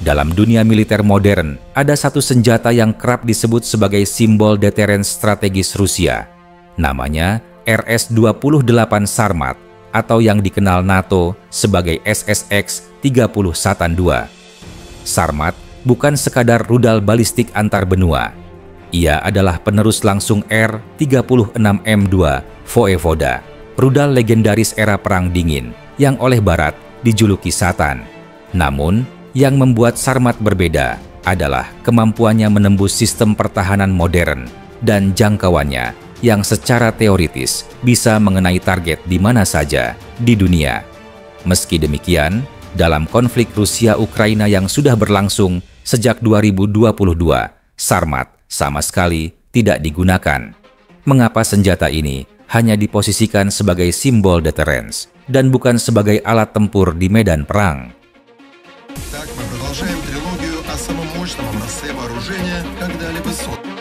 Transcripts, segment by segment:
Dalam dunia militer modern, ada satu senjata yang kerap disebut sebagai simbol deterrence strategis Rusia. Namanya RS-28 Sarmat, atau yang dikenal NATO sebagai SSX-30 Satan II. Sarmat bukan sekadar rudal balistik antar benua. Ia adalah penerus langsung R-36M2 Voevoda, rudal legendaris era Perang Dingin yang oleh Barat dijuluki Satan. Namun, yang membuat Sarmat berbeda adalah kemampuannya menembus sistem pertahanan modern dan jangkauannya yang secara teoritis bisa mengenai target di mana saja di dunia. Meski demikian, dalam konflik Rusia-Ukraina yang sudah berlangsung sejak 2022, Sarmat sama sekali tidak digunakan. Mengapa senjata ini hanya diposisikan sebagai simbol deterrence dan bukan sebagai alat tempur di medan perang? Так мы продолжаем трилогию о самом мощном образце вооружения, когда-либо созданном.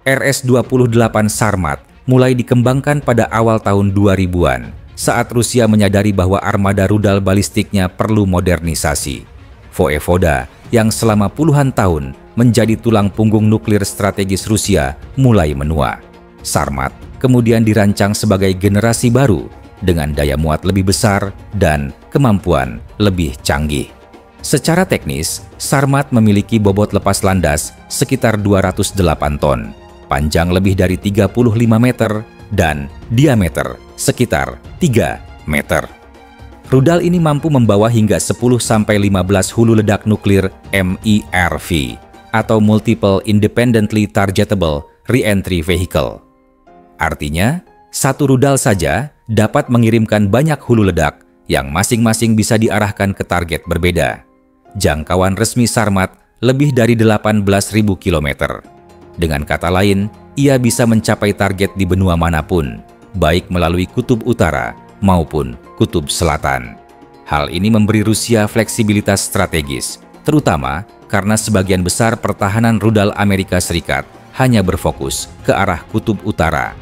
RS-28 Sarmat mulai dikembangkan pada awal tahun 2000-an saat Rusia menyadari bahwa armada rudal balistiknya perlu modernisasi. Voevoda yang selama puluhan tahun menjadi tulang punggung nuklir strategis Rusia mulai menua. Sarmat kemudian dirancang sebagai generasi baru dengan daya muat lebih besar dan kemampuan lebih canggih. Secara teknis, Sarmat memiliki bobot lepas landas sekitar 208 ton, panjang lebih dari 35 meter, dan diameter sekitar 3 meter. Rudal ini mampu membawa hingga 10-15 hulu ledak nuklir MIRV atau Multiple Independently Targetable Re-entry Vehicle. Artinya, satu rudal saja dapat mengirimkan banyak hulu ledak yang masing-masing bisa diarahkan ke target berbeda. Jangkauan resmi Sarmat lebih dari 18.000 km. Dengan kata lain, ia bisa mencapai target di benua manapun, baik melalui kutub utara maupun kutub selatan. Hal ini memberi Rusia fleksibilitas strategis, terutama karena sebagian besar pertahanan rudal Amerika Serikat hanya berfokus ke arah kutub utara.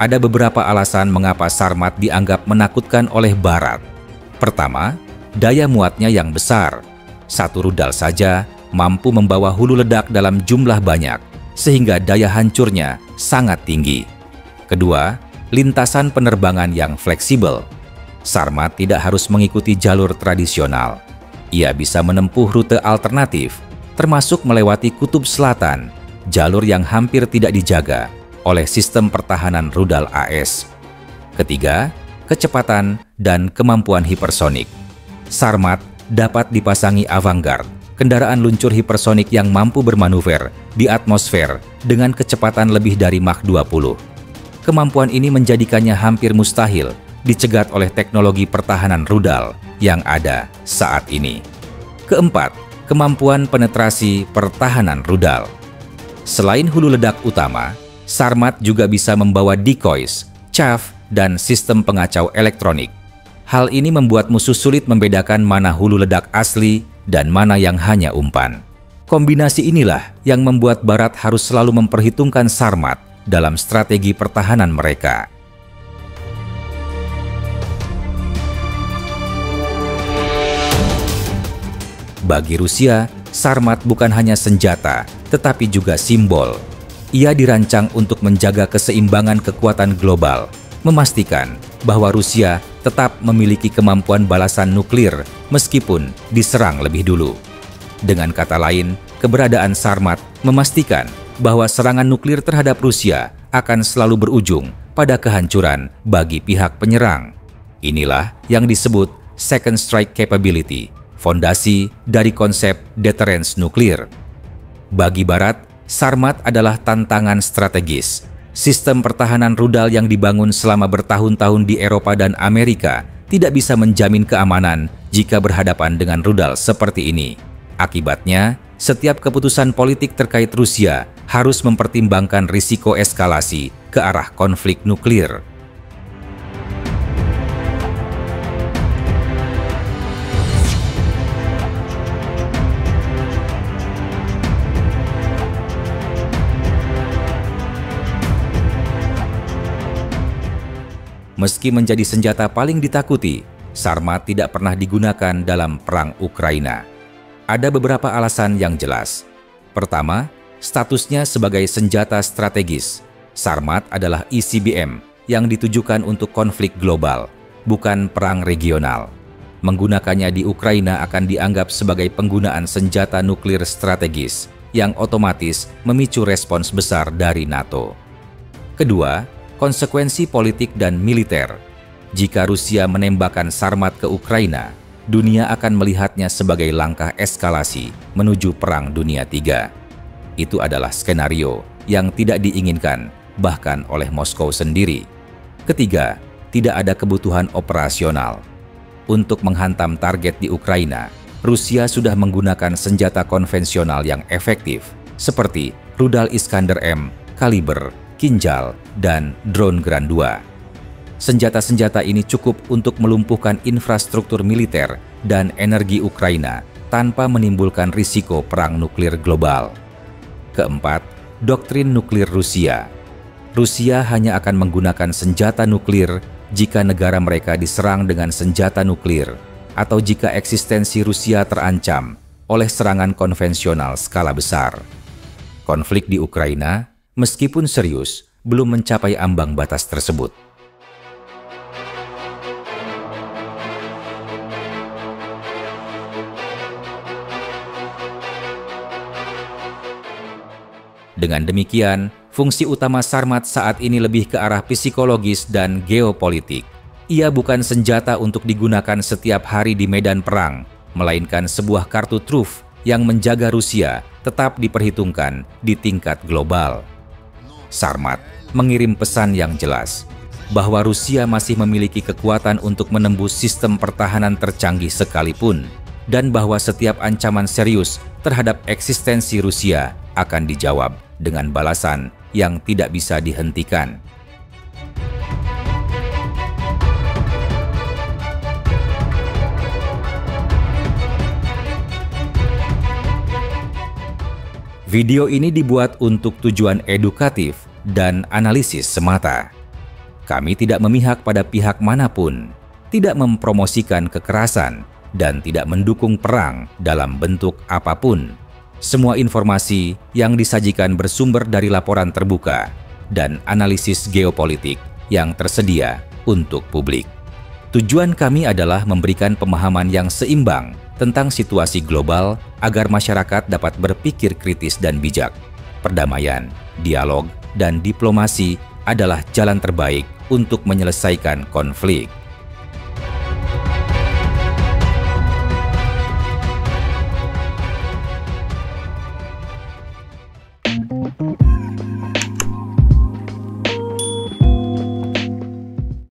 Ada beberapa alasan mengapa Sarmat dianggap menakutkan oleh Barat. Pertama, daya muatnya yang besar. Satu rudal saja mampu membawa hulu ledak dalam jumlah banyak, sehingga daya hancurnya sangat tinggi. Kedua, lintasan penerbangan yang fleksibel. Sarmat tidak harus mengikuti jalur tradisional. Ia bisa menempuh rute alternatif, termasuk melewati kutub selatan, jalur yang hampir tidak dijaga oleh sistem pertahanan rudal AS. Ketiga, kecepatan dan kemampuan hipersonik. Sarmat dapat dipasangi Avangard, kendaraan luncur hipersonik yang mampu bermanuver di atmosfer dengan kecepatan lebih dari Mach 20. Kemampuan ini menjadikannya hampir mustahil dicegat oleh teknologi pertahanan rudal yang ada saat ini. Keempat, kemampuan penetrasi pertahanan rudal. Selain hulu ledak utama, Sarmat juga bisa membawa decoys, chaff, dan sistem pengacau elektronik. Hal ini membuat musuh sulit membedakan mana hulu ledak asli dan mana yang hanya umpan. Kombinasi inilah yang membuat Barat harus selalu memperhitungkan Sarmat dalam strategi pertahanan mereka. Bagi Rusia, Sarmat bukan hanya senjata, tetapi juga simbol. Ia dirancang untuk menjaga keseimbangan kekuatan global, memastikan bahwa Rusia tetap memiliki kemampuan balasan nuklir meskipun diserang lebih dulu. Dengan kata lain, keberadaan Sarmat memastikan bahwa serangan nuklir terhadap Rusia akan selalu berujung pada kehancuran bagi pihak penyerang. Inilah yang disebut Second Strike Capability, fondasi dari konsep deterrence nuklir. Bagi Barat, Sarmat adalah tantangan strategis. Sistem pertahanan rudal yang dibangun selama bertahun-tahun di Eropa dan Amerika tidak bisa menjamin keamanan jika berhadapan dengan rudal seperti ini. Akibatnya, setiap keputusan politik terkait Rusia harus mempertimbangkan risiko eskalasi ke arah konflik nuklir. Meski menjadi senjata paling ditakuti, Sarmat tidak pernah digunakan dalam perang Ukraina. Ada beberapa alasan yang jelas. Pertama, statusnya sebagai senjata strategis. Sarmat adalah ICBM yang ditujukan untuk konflik global, bukan perang regional. Menggunakannya di Ukraina akan dianggap sebagai penggunaan senjata nuklir strategis yang otomatis memicu respons besar dari NATO. Kedua, konsekuensi politik dan militer. Jika Rusia menembakkan Sarmat ke Ukraina, dunia akan melihatnya sebagai langkah eskalasi menuju Perang Dunia III. Itu adalah skenario yang tidak diinginkan, bahkan oleh Moskow sendiri. Ketiga, tidak ada kebutuhan operasional. Untuk menghantam target di Ukraina, Rusia sudah menggunakan senjata konvensional yang efektif, seperti rudal Iskander M, kaliber, Kinjal, dan drone Grand 2. Senjata-senjata ini cukup untuk melumpuhkan infrastruktur militer dan energi Ukraina tanpa menimbulkan risiko perang nuklir global. Keempat, doktrin nuklir Rusia. Rusia hanya akan menggunakan senjata nuklir jika negara mereka diserang dengan senjata nuklir atau jika eksistensi Rusia terancam oleh serangan konvensional skala besar. Konflik di Ukraina, meskipun serius, belum mencapai ambang batas tersebut. Dengan demikian, fungsi utama Sarmat saat ini lebih ke arah psikologis dan geopolitik. Ia bukan senjata untuk digunakan setiap hari di medan perang, melainkan sebuah kartu truf yang menjaga Rusia tetap diperhitungkan di tingkat global. Sarmat mengirim pesan yang jelas bahwa Rusia masih memiliki kekuatan untuk menembus sistem pertahanan tercanggih sekalipun, dan bahwa setiap ancaman serius terhadap eksistensi Rusia akan dijawab dengan balasan yang tidak bisa dihentikan. Video ini dibuat untuk tujuan edukatif dan analisis semata. Kami tidak memihak pada pihak manapun, tidak mempromosikan kekerasan, dan tidak mendukung perang dalam bentuk apapun. Semua informasi yang disajikan bersumber dari laporan terbuka dan analisis geopolitik yang tersedia untuk publik. Tujuan kami adalah memberikan pemahaman yang seimbang tentang situasi global agar masyarakat dapat berpikir kritis dan bijak. Perdamaian, dialog, dan diplomasi adalah jalan terbaik untuk menyelesaikan konflik.